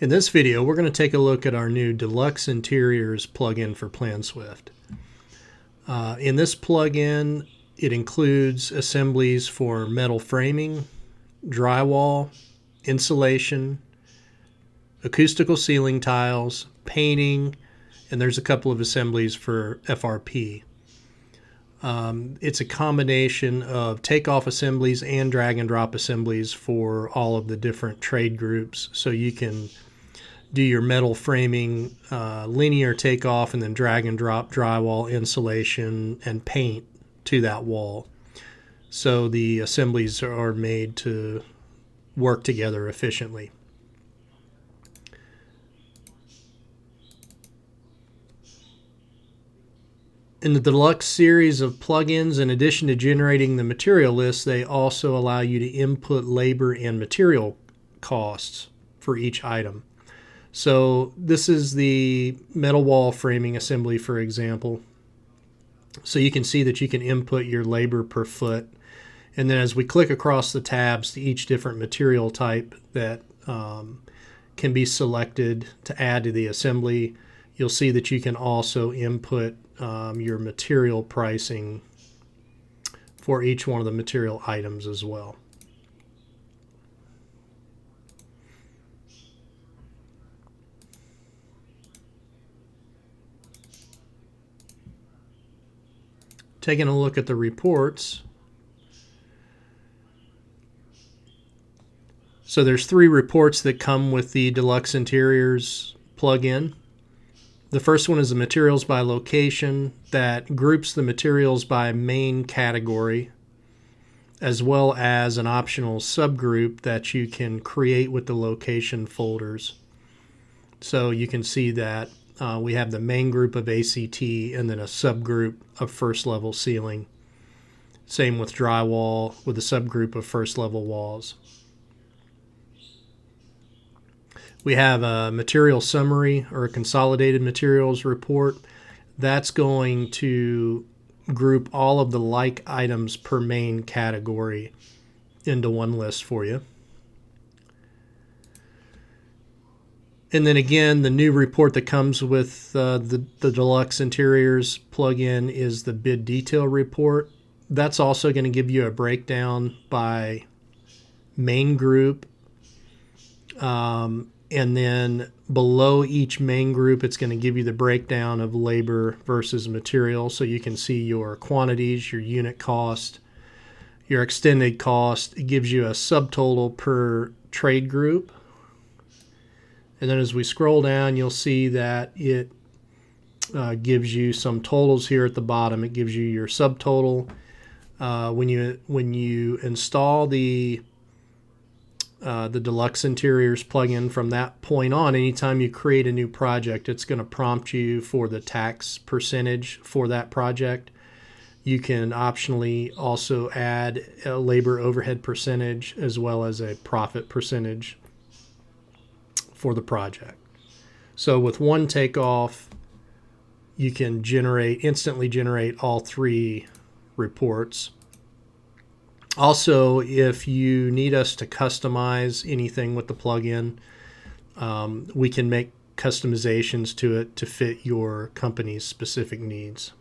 In this video, we're going to take a look at our new Deluxe Interiors plugin for Planswift. In this plugin, it includes assemblies for metal framing, drywall, insulation, acoustical ceiling tiles, painting, and there's a couple of assemblies for FRP. It's a combination of takeoff assemblies and drag and drop assemblies for all of the different trade groups, so you can do your metal framing, linear takeoff, and then drag and drop drywall, insulation, and paint to that wall. So the assemblies are made to work together efficiently. In the Deluxe series of plugins, in addition to generating the material list, they also allow you to input labor and material costs for each item. So this is the metal wall framing assembly, for example. So you can see that you can input your labor per foot. And then as we click across the tabs to each different material type that can be selected to add to the assembly, you'll see that you can also input your material pricing for each one of the material items as well. Taking a look at the reports. So there's 3 reports that come with the Deluxe Interiors plugin. The first one is the materials by location that groups the materials by main category, as well as an optional subgroup that you can create with the location folders. So you can see that we have the main group of ACT and then a subgroup of first level ceiling. Same with drywall with a subgroup of first level walls. We have a material summary or a consolidated materials report. That's going to group all of the like items per main category into one list for you. And then again, the new report that comes with the Deluxe Interiors plugin is the bid detail report. That's also going to give you a breakdown by main group. And then below each main group, it's going to give you the breakdown of labor versus material. So you can see your quantities, your unit cost, your extended cost. It gives you a subtotal per trade group. And then as we scroll down, you'll see that it gives you some totals here at the bottom. It gives you your subtotal. When you install the Deluxe Interiors plugin, from that point on, anytime you create a new project, it's going to prompt you for the tax percentage for that project. You can optionally also add a labor overhead percentage as well as a profit percentage for the project. So with one takeoff, you can instantly generate all 3 reports. Also, if you need us to customize anything with the plugin, we can make customizations to it to fit your company's specific needs.